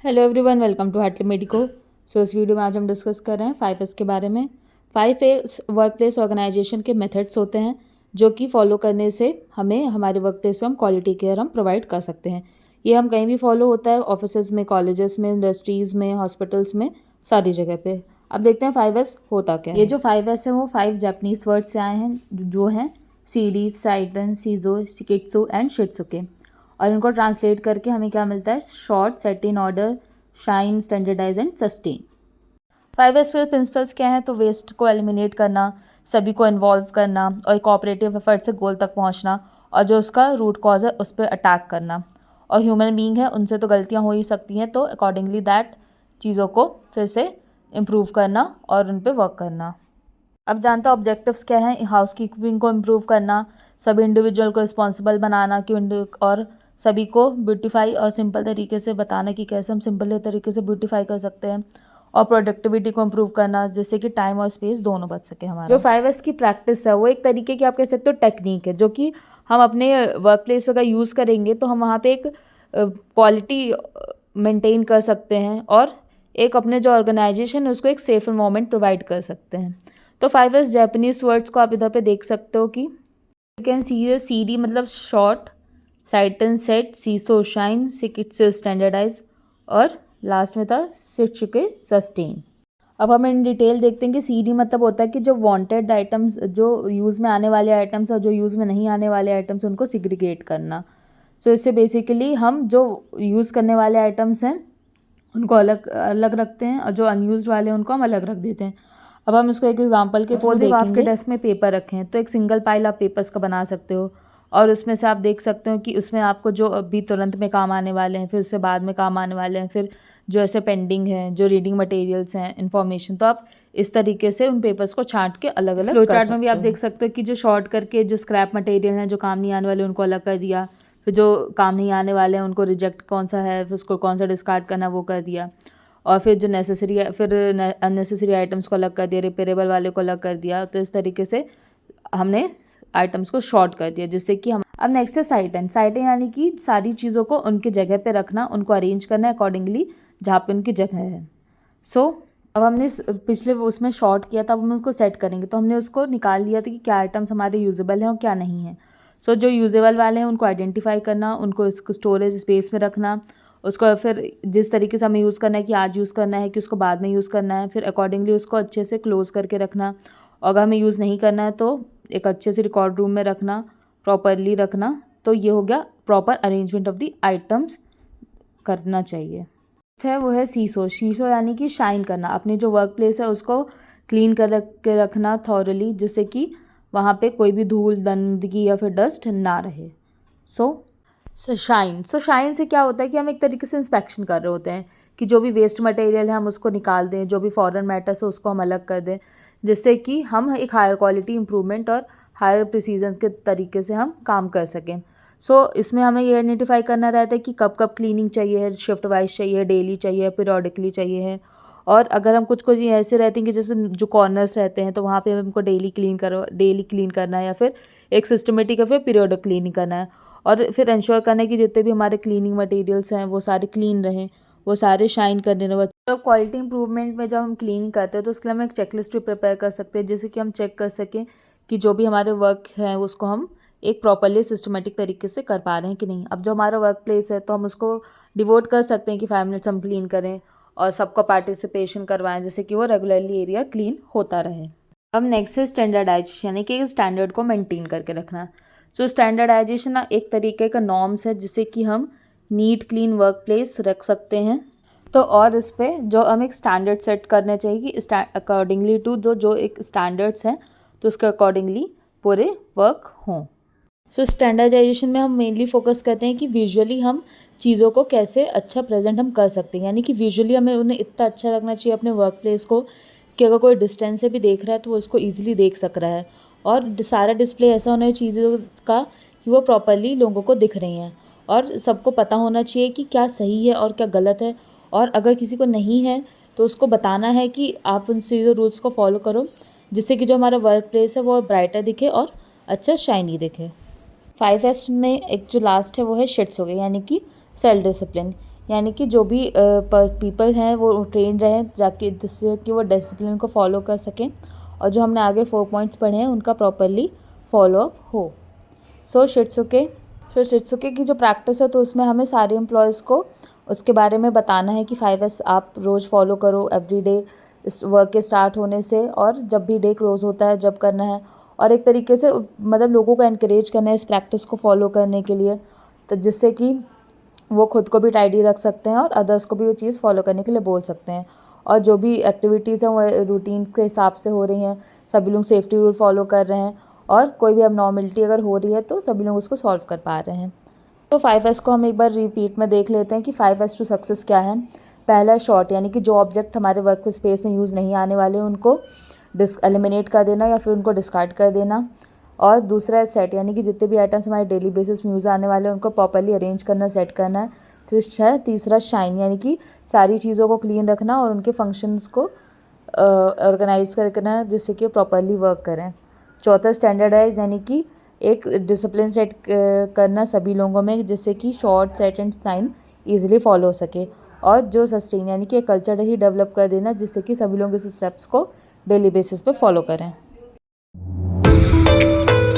Hello everyone, welcome to Heartly Medico. इस video में आज हम डिस्कस कर रहे हैं 5S के बारे में। 5S वर्क प्लेस ऑर्गेनाइजेशन के मेथड्स होते हैं जो कि फॉलो करने से हमें हमारे वर्क प्लेस पे हम क्वालिटी केयर हम प्रोवाइड कर सकते हैं। ये हम कहीं भी फॉलो होता है, ऑफिसेज में, कॉलेजेस में, इंडस्ट्रीज़ में, हॉस्पिटल्स में, सारी जगह पे। अब देखते हैं 5S होता क्या है। ये जो 5S है वो 5 जापानीज वर्ड से आए हैं जो हैं सीरीज, साइटन, सीजो, शिकित्सु एंड शित्सुके। और इनको ट्रांसलेट करके हमें क्या मिलता है? Short, set in order, shine, standardise and sustain. 5S के प्रिंसिपल्स क्या हैं? तो वेस्ट को एलिमिनेट करना, सभी को इन्वॉल्व करना और एक कोऑपरेटिव एफर्ट से गोल तक पहुंचना, और जो उसका रूट कॉज है उस पर अटैक करना। और ह्यूमन बीइंग है, उनसे तो गलतियां हो ही सकती हैं, तो अकॉर्डिंगली दैट चीज़ों को फिर से इम्प्रूव करना और उन पर वर्क करना। अब जानते हैं ऑब्जेक्टिव्स क्या हैं? हाउस कीपिंग को इम्प्रूव करना, सभी इंडिविजुअल को रिस्पॉन्सिबल बनाना और सभी को ब्यूटीफाई और सिंपल तरीके से बताना कि कैसे हम सिंपल तरीके से ब्यूटीफाई कर सकते हैं, और प्रोडक्टिविटी को इम्प्रूव करना जिससे कि टाइम और स्पेस दोनों बच सके हमारा। जो 5S की प्रैक्टिस है वो एक तरीके की आप कह सकते हो टेक्निक है, जो कि हम अपने वर्क प्लेस वगैरह यूज़ करेंगे तो हम वहाँ पे एक क्वालिटी मेंटेन कर सकते हैं और एक अपने जो ऑर्गेनाइजेशन है उसको एक सेफ एनवायरनमेंट प्रोवाइड कर सकते हैं। तो 5S जापानीज वर्ड्स को आप इधर पे देख सकते हो कि यू कैन सी CD मतलब शॉर्ट, साइटन सेट, सीसो शाइन, शिकित्सु स्टैंडर्डाइज, और लास्ट में था शित्सुके सस्टेन। अब हम इन डिटेल देखते हैं कि CD मतलब होता है कि जो वांटेड आइटम्स, जो यूज़ में आने वाले आइटम्स और जो यूज़ में नहीं आने वाले आइटम्स, उनको सिग्रीगेट करना। सो इससे बेसिकली हम जो यूज़ करने वाले आइटम्स हैं उनको अलग अलग रखते हैं और जो अनयूज्ड वाले हैं उनको हम अलग रख देते हैं। अब हम इसको एक एग्जांपल के थ्रू देखेंगे। आपके डेस्क में पेपर रखे हैं तो एक सिंगल पाइल आप पेपर्स का बना सकते हो, और उसमें से आप देख सकते हो कि उसमें आपको जो अभी तुरंत में काम आने वाले हैं, फिर उससे बाद में काम आने वाले हैं, फिर जो ऐसे पेंडिंग हैं, जो रीडिंग मटेरियल्स हैं, इन्फॉर्मेशन, तो आप इस तरीके से उन पेपर्स को छांट के अलग अलग फ्लो चार्ट में भी आप देख सकते हो कि जो शॉर्ट करके जो स्क्रैप मटेरियल हैं, जो काम नहीं आने वाले, उनको अलग कर दिया, फिर जो काम नहीं आने वाले हैं उनको रिजेक्ट कौन सा है, फिर उसको कौन सा डिस्कार्ड करना वो कर दिया, और फिर जो नेसेसरी फिर अननेसेसरी आइटम्स को अलग कर दिया, रिपेयरेबल वाले को अलग कर दिया। तो इस तरीके से हमने आइटम्स को शॉर्ट कर दिया जिससे कि हम। अब नेक्स्ट है साइटन। साइटन यानी कि सारी चीज़ों को उनकी जगह पे रखना, उनको अरेंज करना अकॉर्डिंगली जहाँ पे उनकी जगह है। अब हमने पिछले उसमें शॉर्ट किया था, अब हम उसको सेट करेंगे तो हमने उसको निकाल लिया था कि क्या आइटम्स हमारे यूजेबल हैं और क्या नहीं है। जो यूजेबल वाले हैं उनको आइडेंटिफाई करना, उनको स्टोरेज स्पेस में रखना, उसको फिर जिस तरीके से हमें यूज़ करना है कि आज यूज़ करना है कि उसको बाद में यूज़ करना है, फिर अकॉर्डिंगली उसको अच्छे से क्लोज़ करके रखना। और अगर हमें यूज़ नहीं करना है तो एक अच्छे से रिकॉर्ड रूम में रखना, प्रॉपरली रखना। तो ये हो गया proper arrangement of the items करना चाहिए। अच्छा है वो है सीसो। शीशो यानी कि शाइन करना, अपनी जो वर्क प्लेस है उसको क्लीन कर के रखना थॉरली, जिससे कि वहाँ पे कोई भी धूल, गंदगी या फिर डस्ट ना रहे। शाइन से क्या होता है कि हम एक तरीके से इंस्पेक्शन कर रहे होते हैं कि जो भी वेस्ट मटेरियल है हम उसको निकाल दें, जो भी फॉरेन मैटर्स है उसको हम अलग कर दें, जिससे कि हम एक हायर क्वालिटी इंप्रूवमेंट और हायर प्रिसीजन के तरीके से हम काम कर सकें। इसमें हमें ये आइडेंटिफाई करना रहता है कि कब कब क्लीनिंग चाहिए है, शिफ्ट वाइज चाहिए, डेली चाहिए, पीरियोडिकली चाहिए है। और अगर हम कुछ ऐसे रहते हैं कि जैसे जो कॉर्नर्स रहते हैं तो वहाँ पे हमको डेली क्लीन करना है, या फिर एक सिस्टमेटिक या फिर पीरियोडिक क्लीनिंग करना है, और फिर इंश्योर करना है कि जितने भी हमारे क्लीनिंग मटेरियल्स हैं वो सारे क्लीन रहें, वो सारे शाइन करने रहे। तो क्वालिटी इंप्रूवमेंट में जब हम क्लीनिंग करते हैं तो उसके लिए हम एक चेकलिस्ट भी प्रिपेयर कर सकते हैं, जिससे कि हम चेक कर सकें कि जो भी हमारे वर्क है उसको हम एक प्रॉपरली सिस्टमेटिक तरीके से कर पा रहे हैं कि नहीं। अब जो हमारा वर्क प्लेस है तो हम उसको डिवोट कर सकते हैं कि 5 मिनट्स हम क्लीन करें और सबका पार्टिसिपेशन करवाएं, जैसे कि वो रेगुलरली एरिया क्लीन होता रहे। अब नेक्स्ट है स्टैंडर्डाइजेशन, यानी कि स्टैंडर्ड को मेंटेन करके रखना। स्टैंडर्डाइजेशन ना एक तरीके का नॉर्म्स है जिससे कि हम नीट क्लीन वर्क प्लेस रख सकते हैं। तो और इस पे जो हम एक स्टैंडर्ड सेट करने चाहिए कि अकॉर्डिंगली टू जो एक स्टैंडर्ड्स हैं तो उसके अकॉर्डिंगली पूरे वर्क हों। स्टैंडर्डाइजेशन में हम मेनली फोकस करते हैं कि विजुअली हम चीज़ों को कैसे अच्छा प्रेजेंट हम कर सकते हैं, यानी कि विजुअली हमें उन्हें इतना अच्छा रखना चाहिए अपने वर्क प्लेस को कि अगर कोई डिस्टेंस से भी देख रहा है तो वो उसको ईजिली देख सक रहा है, और सारा डिस्प्ले ऐसा होना चाहिए चीज़ों का कि वो प्रॉपरली लोगों को दिख रही हैं, और सबको पता होना चाहिए कि क्या सही है और क्या गलत है, और अगर किसी को नहीं है तो उसको बताना है कि आप उन चीज़ों रूल्स को फॉलो करो, जिससे कि जो हमारा वर्क प्लेस है वो ब्राइटर दिखे और अच्छा शाइनी दिखे। 5S में एक जो लास्ट है वो है शित्सुके, यानी कि सेल्फ डिसिप्लिन। यानी कि जो भी पीपल हैं वो ट्रेन रहें जाके, जिससे कि वो डिसिप्लिन को फॉलो कर सकें और जो हमने आगे 4 पॉइंट्स पढ़े हैं उनका प्रॉपरली फॉलो अप हो। सो शित्सुके की जो प्रैक्टिस है तो उसमें हमें सारे एम्प्लॉयज़ को उसके बारे में बताना है कि 5S आप रोज़ फॉलो करो एवरी डे, इस वर्क के स्टार्ट होने से और जब भी डे क्लोज़ होता है जब करना है, और एक तरीके से मतलब लोगों को एनकरेज करना है इस प्रैक्टिस को फॉलो करने के लिए, तो जिससे कि वो खुद को भी टाइडी रख सकते हैं और अदर्स को भी वो चीज़ फॉलो करने के लिए बोल सकते हैं। और जो भी एक्टिविटीज़ हैं वो रूटीन्स के हिसाब से हो रही हैं, सभी लोग सेफ्टी रूल फॉलो कर रहे हैं और कोई भी अबनॉर्मलिटी अगर हो रही है तो सभी लोग उसको सॉल्व कर पा रहे हैं। तो 5S को हम एक बार रिपीट में देख लेते हैं कि 5S टू सक्सेस क्या है। पहला शॉर्ट, यानी कि जो ऑब्जेक्ट हमारे वर्क स्पेस में यूज़ नहीं आने वाले उनको एलिमिनेट कर देना या फिर उनको डिस्कार्ड कर देना। और दूसरा है सेट, यानी कि जितने भी आइटम्स हमारे डेली बेसिस में यूज़ आने वाले हैं उनको प्रॉपर्ली अरेंज करना, सेट करना है। फिर तीसरा शाइन, यानी कि सारी चीज़ों को क्लीन रखना और उनके फंक्शंस को ऑर्गेनाइज करना जिससे कि प्रॉपर्ली वर्क करें। चौथा स्टैंडर्डाइज, यानी कि एक डिसिप्लिन सेट करना सभी लोगों में जिससे कि short, set and shine easily follow हो सके। और जो सस्टेन, यानी कि एक कल्चर ही डेवलप कर देना जिससे कि सभी लोग इस स्टेप्स को डेली बेसिस पे फॉलो करें।